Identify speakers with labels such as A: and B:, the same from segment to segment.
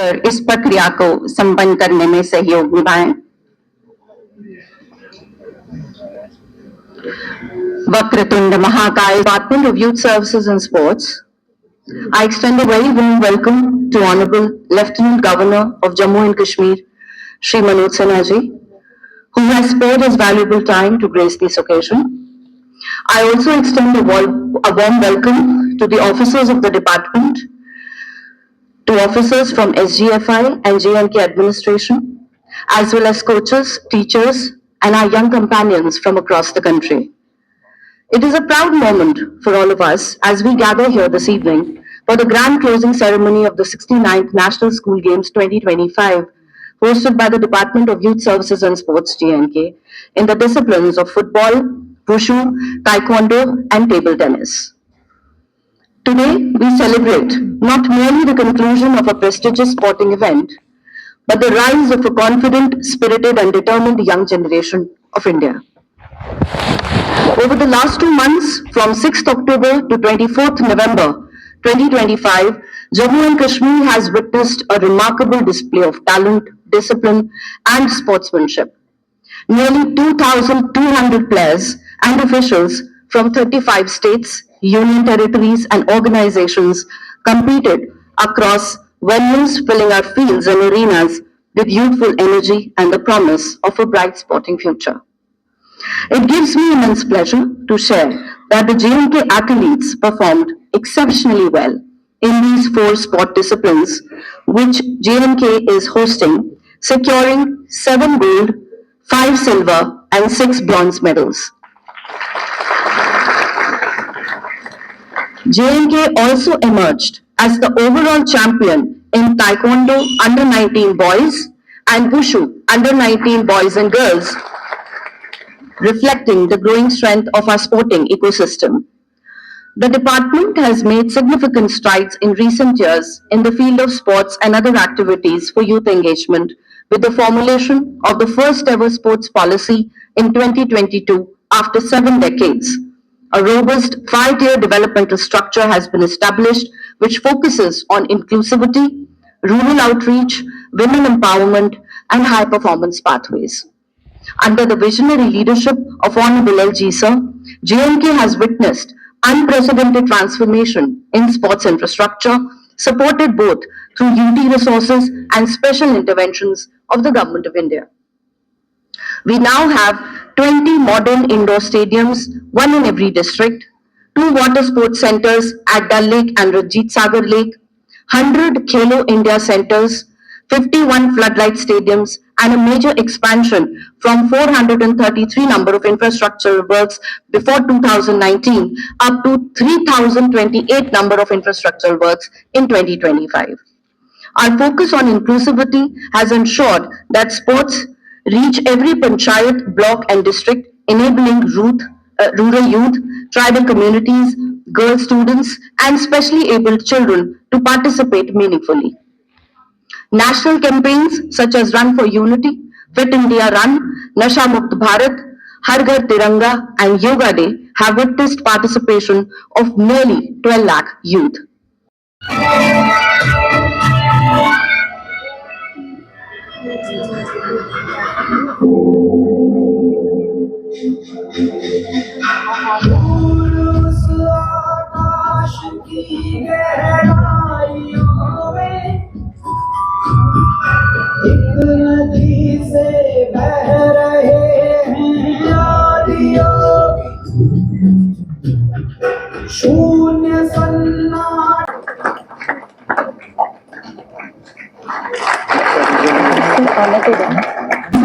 A: मिलकर इस प्रक्रिया को संपन्न करने में सहयोग निभाएं। Vakratunda Mahakaya, Department of Youth Services and Sports. I extend a very warm welcome to Honorable Lieutenant Governor of Jammu and Kashmir, Shri Manoj Sinha ji, who has spared his valuable time to grace this occasion. I also extend a warm welcome to the officers of the department, to officers from SGFI and JNK administration, as well as coaches, teachers, and our young companions from across the country. It is a proud moment for all of us as we gather here this evening for the grand closing ceremony of the 69th National School Games 2025, hosted by the Department of Youth Services and Sports (JNK) in the disciplines of football, wushu, taekwondo, and table tennis. Today, we celebrate not merely the conclusion of a prestigious sporting event, but the rise of a confident, spirited, and determined young generation of India. Over the last 2 months, from 6th October to 24th November 2025, Jammu and Kashmir has witnessed a remarkable display of talent, discipline, and sportsmanship. Nearly 2,200 players and officials from 35 states, union territories, and organizations competed across venues, filling our fields and arenas with youthful energy and the promise of a bright sporting future. It gives me immense pleasure to share that the JNK athletes performed exceptionally well in these 4 sport disciplines, which JNK is hosting, securing 7 gold, 5 silver, and 6 bronze medals. JNK also emerged as the overall champion in Taekwondo under 19 boys and Wushu under 19 boys and girls, reflecting the growing strength of our sporting ecosystem. The department has made significant strides in recent years in the field of sports and other activities for youth engagement with the formulation of the first ever sports policy in 2022 after 7 decades. A robust 5-year developmental structure has been established which focuses on inclusivity, rural outreach, women empowerment, and high performance pathways. Under the visionary leadership of Honorable LG Sir, JNK has witnessed unprecedented transformation in sports infrastructure, supported both through UT resources and special interventions of the Government of India. We now have 20 modern indoor stadiums, 1 in every district, 2 water sports centers at Dal Lake and Ranjit Sagar Lake, 100 Khelo India centers, 51 floodlight stadiums, and a major expansion from 433 number of infrastructural works before 2019 up to 3,028 number of infrastructural works in 2025. Our focus on inclusivity has ensured that sports reach every panchayat, block, and district, enabling rural youth, tribal communities, girl students, and specially abled children to participate meaningfully. National campaigns such as Run for Unity, Fit India Run, Nasha Mukt Bharat, Har Ghar Tiranga, and Yoga Day have witnessed participation of nearly 12 lakh youth.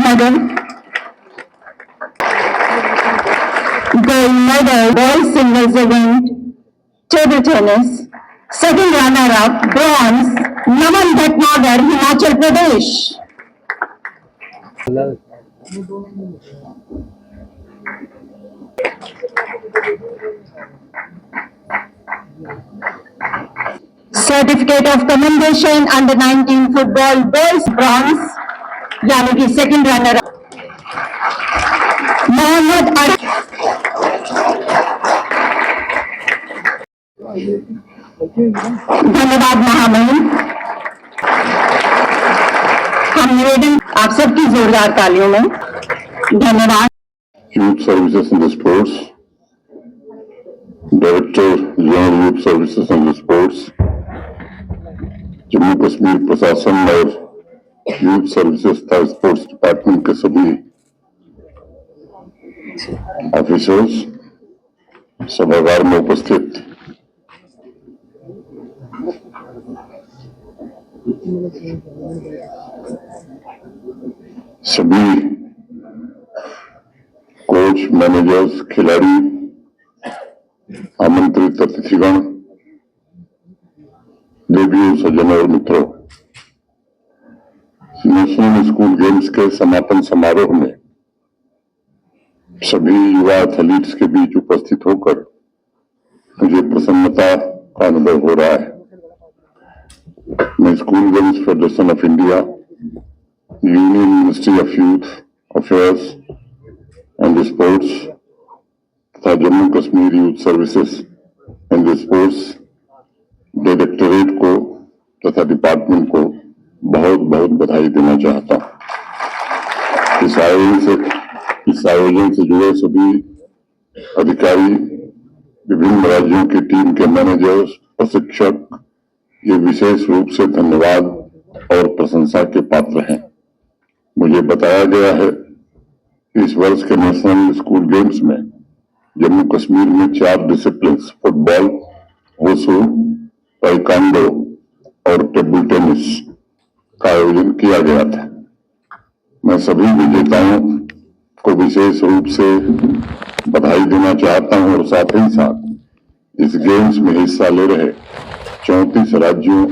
A: Madam, gold medal boys singles event, table tennis, second runner-up, bronze, Naman Bhatnagar, Himachal Pradesh. Certificate of Commendation under 19 football boys bronze, यानी कि second runner-up. Mohammad धन्यवाद महामहिम. आप सबकी जोरदार तालियों में धन्यवाद।
B: Youth Services and Sports, Director General Youth Services and Sports, Jammu Kashmir प्रशासन और यूथ सर्विसेज तथा स्पोर्ट्स डिपार्टमेंट के सभी ऑफिसर्स, सभागार में उपस्थित सभी कोच, मैनेजर्स, खिलाड़ी, आमंत्रित अतिथिगण, देवियों, सज्जनों और मित्रों, नेशनल स्कूल गेम्स के समापन समारोह में सभी युवा एथलीट्स के बीच उपस्थित होकर मुझे प्रसन्नता का अनुभव हो रहा है। मैं school games federation of India, union ministry of youth affairs and sports तथा Jammu Kashmir youth services and sports directorate को तथा डिपार्टमेंट को बहुत बहुत बधाई देना चाहता हूं। इस आयोजन से जुड़े सभी अधिकारी, विभिन्न राज्यों की टीम के मैनेजर्स, प्रशिक्षक, ये विशेष रूप से धन्यवाद और प्रशंसा के पात्र हैं। मुझे बताया गया है कि इस वर्ष के नेशनल स्कूल गेम्स में जम्मू कश्मीर में 4 डिसिप्लिन फुटबॉल, वुशु, ताइक्वांडो और टेबल टेनिस का आयोजन किया गया था। मैं सभी विजेताओं को विशेष रूप से बधाई देना चाहता हूं और साथ ही साथ इस गेम्स में हिस्सा ले रहे 34 राज्यों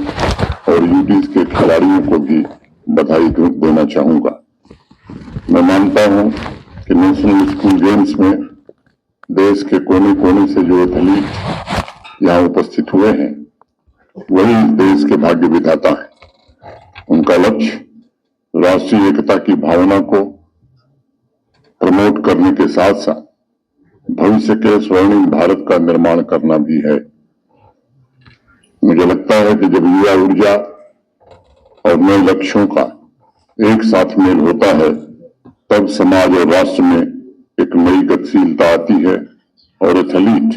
B: और यूटीज के खिलाड़ियों को भी बधाई देना चाहूंगा। मैं मानता हूं कि नेशनल स्कूल गेम्स में देश के कोने कोने से जो एथलीट यहाँ उपस्थित हुए हैं वही देश के भाग्य विधाता हैं। उनका लक्ष्य राष्ट्रीय एकता की भावना को प्रमोट करने के साथ साथ भविष्य के स्वर्णिम भारत का निर्माण करना भी है। मुझे लगता है कि जब युवा ऊर्जा और नए लक्ष्यों का एक साथ मेल होता है तब समाज और राष्ट्र में एक नई गतिशीलता आती है और एथलीट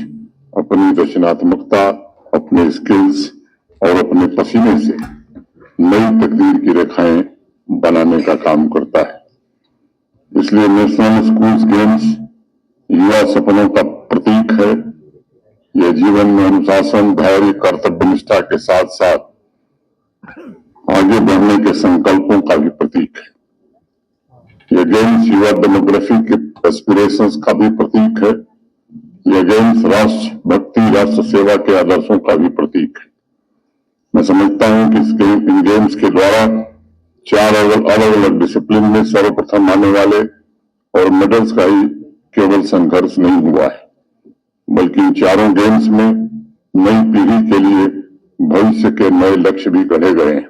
B: अपनी रचनात्मकता, अपने स्किल्स और अपने पसीने से नई तकदीर की रेखाएं बनाने का काम करता है। इसलिए नेशनल स्कूल गेम्स युवा सपनों का प्रतीक है। यह जीवन में अनुशासन, धैर्य, कर्तव्य निष्ठा के साथ साथ आगे बढ़ने के संकल्पों का भी प्रतीक है। यह गेम्स युवा डेमोग्राफी के एस्पिरेशंस का भी प्रतीक है। यह गेम्स राष्ट्र भक्ति, राष्ट्र सेवा के आदर्शों का भी प्रतीक है। मैं समझता हूं कि इन गेम्स के द्वारा 4 अलग अलग डिसिप्लिन में सर्वप्रथम आने वाले और मेडल्स का ही केवल संघर्ष नहीं हुआ है, बल्कि इन चारों गेम्स में नई पीढ़ी के लिए भविष्य के नए लक्ष्य भी गढ़े गए हैं।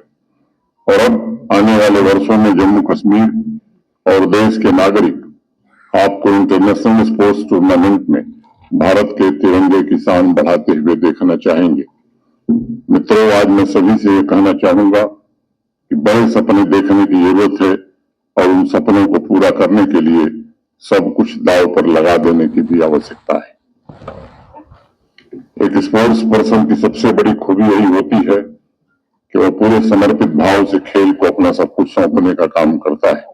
B: और अब आने वाले वर्षों में जम्मू कश्मीर और देश के नागरिक आपको इंटरनेशनल स्पोर्ट्स टूर्नामेंट में भारत के तिरंगे की शान बढ़ाते हुए देखना चाहेंगे। मित्रों, आज मैं सभी से ये कहना चाहूंगा कि बड़े सपने देखने की जरूरत है और उन सपनों को पूरा करने के लिए सब कुछ दांव पर लगा देने की भी आवश्यकता है। एक स्पोर्ट्स पर्सन की सबसे बड़ी खूबी यही होती है कि वह पूरे समर्पित भाव से खेल को अपना सब कुछ सौंपने का काम करता है।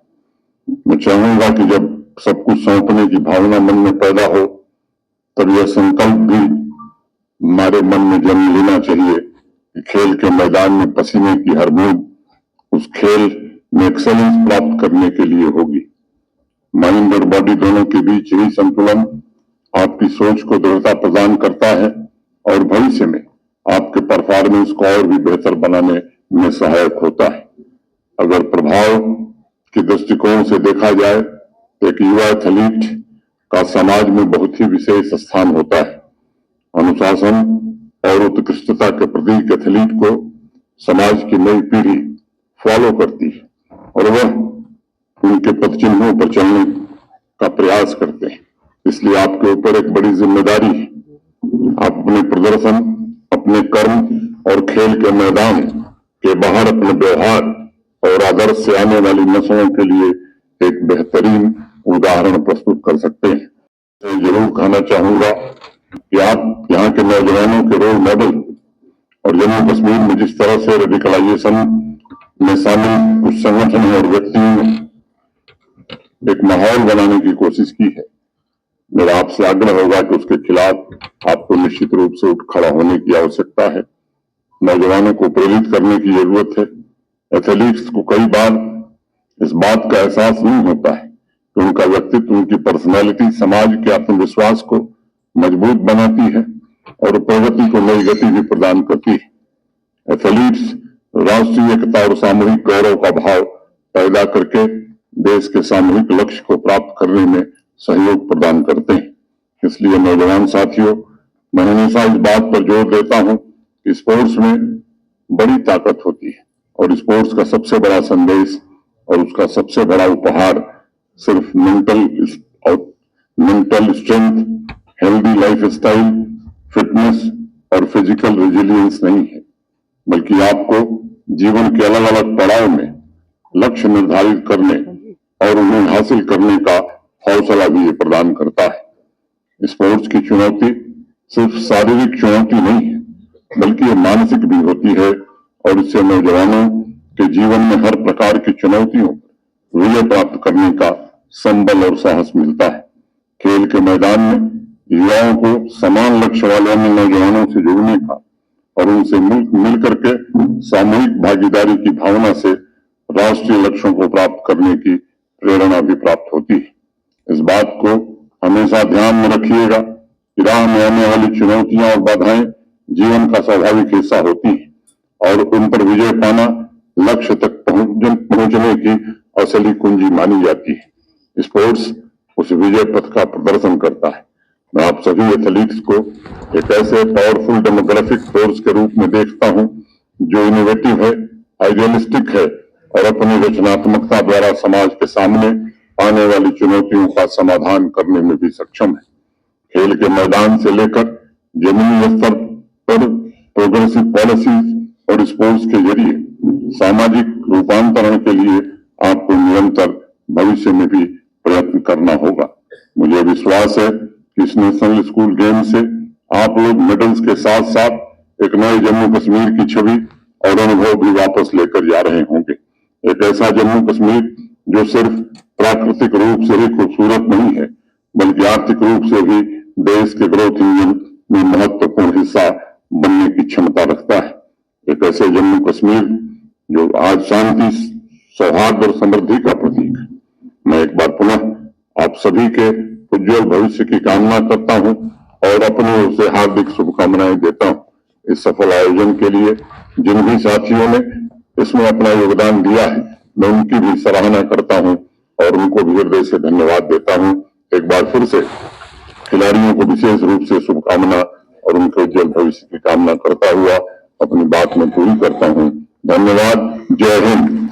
B: मैं चाहूंगा कि जब सब कुछ सौंपने की भावना मन में पैदा हो तब यह संकल्प भी हमारे मन में जन्म लेना चाहिए कि खेल के मैदान में पसीने की हर बूंद उस खेल में एक्सेलेंस प्राप्त करने के लिए होगी। माइंड और बॉडी दोनों के बीच यही संतुलन आपकी सोच को दृढ़ता प्रदान करता है और भविष्य में आपके परफॉर्मेंस को और भी बेहतर बनाने में सहायक होता है। अगर प्रभाव के दृष्टिकोण से देखा जाए तो एक युवा एथलीट का समाज में बहुत ही विशेष स्थान होता है। अनुशासन और उत्कृष्टता के प्रतीक एथलीट को समाज की नई पीढ़ी फॉलो करती है और वह उनके पदचिन्हों पर चलने का प्रयास करते हैं। इसलिए आपके ऊपर एक बड़ी जिम्मेदारी है। आप अपने प्रदर्शन, अपने कर्म और खेल के मैदान के बाहर अपने व्यवहार और आदर्श से आने वाली नस्लों के लिए एक बेहतरीन उदाहरण प्रस्तुत कर सकते हैं। मैं जरूर कहना चाहूंगा कि आप यहाँ के नौजवानों के रोल मॉडल और जम्मू कश्मीर में जिस तरह से रेडिकलाइजेशन में शामिल कुछ संगठन और व्यक्तियों ने एक माहौल बनाने की कोशिश की है, मेरा आपसे आग्रह होगा कि उसके खिलाफ आपको निश्चित रूप से उठ खड़ा होने की आवश्यकता है। नौजवानों को प्रेरित करने की जरूरत है। एथलीट्स को कई बार इस बात का एहसास नहीं होता है कि उनका व्यक्तित्व, उनकी पर्सनैलिटी समाज के आत्मविश्वास को मजबूत बनाती है और प्रगति को नई गति भी प्रदान करती है। एथलीट्स राष्ट्रीय एकता और सामूहिक गौरव का भाव पैदा करके देश के सामूहिक लक्ष्य को प्राप्त करने में सहयोग प्रदान करते हैं। इसलिए नौजवान साथियों, मैं हमेशा इस बात पर जोर देता हूं कि स्पोर्ट्स में बड़ी ताकत होती है और स्पोर्ट्स का सबसे बड़ा संदेश और उसका सबसे बड़ा उपहार सिर्फ mental strength, healthy life style, fitness और फिजिकल रेजिलियंस नहीं है, बल्कि आपको जीवन के अलग अलग पड़ाव में लक्ष्य निर्धारित करने और उन्हें हासिल करने का हौसला भी ये प्रदान करता है। स्पोर्ट्स की चुनौती सिर्फ शारीरिक चुनौती नहीं है, बल्कि ये मानसिक भी होती है और इससे नौजवानों के जीवन में हर प्रकार की चुनौतियों पर विजय प्राप्त करने का संबल और साहस मिलता है। खेल के मैदान में युवाओं को समान लक्ष्य वाले अन्य नौजवानों से जुड़ने का और उनसे मिलकर के सामूहिक भागीदारी की भावना से राष्ट्रीय लक्ष्यों को प्राप्त करने की प्रेरणा भी प्राप्त होती है। इस बात को हमेशा ध्यान में रखिएगा कि राह में आने वाली चुनौतियां और बाधाएं जीवन का स्वाभाविक हिस्सा होती हैं और उन पर विजय पाना लक्ष्य तक पहुंचने की असली कुंजी मानी जाती है। स्पोर्ट्स उस विजय पथ का प्रदर्शन करता है। मैं आप सभी एथलीट्स को एक ऐसे पावरफुल डेमोग्राफिक फोर्स के रूप में देखता हूं जो इनोवेटिव है, आइडियलिस्टिक है और अपनी रचनात्मकता द्वारा समाज के सामने आने वाली चुनौतियों का समाधान करने में भी सक्षम है। खेल के मैदान से लेकर जमीनी स्तर पर प्रोग्रेसिव पॉलिसीज और स्पोर्ट्स के जरिए सामाजिक रूपांतरण के लिए आपको निरंतर भविष्य में भी प्रयत्न करना होगा। मुझे विश्वास है कि इस नेशनल स्कूल गेम से आप लोग मेडल्स के साथ साथ एक नए जम्मू कश्मीर की छवि और अनुभव भी वापस लेकर जा रहे होंगे। एक ऐसा जम्मू कश्मीर जो सिर्फ प्राकृतिक रूप से ही खूबसूरत नहीं है, बल्कि आर्थिक रूप से भी देश के ग्रोथ इंजन में महत्वपूर्ण हिस्सा बनने की क्षमता रखता है। एक ऐसे जम्मू कश्मीर जो आज शांति, सौहार्द और समृद्धि का प्रतीक है। मैं एक बार पुनः आप सभी के उज्जवल भविष्य की कामना करता हूं और अपनी ओर से हार्दिक शुभकामनाएं देता हूं। इस सफल आयोजन के लिए जिन भी साथियों ने इसमें अपना योगदान दिया है, मैं उनकी भी सराहना करता हूं और उनको भी हृदय से धन्यवाद देता हूं। एक बार फिर से खिलाड़ियों को विशेष रूप से शुभकामना और उनके उज्जवल भविष्य की कामना करता हुआ अपनी बात में पूरी करता हूं। धन्यवाद। जय हिंद।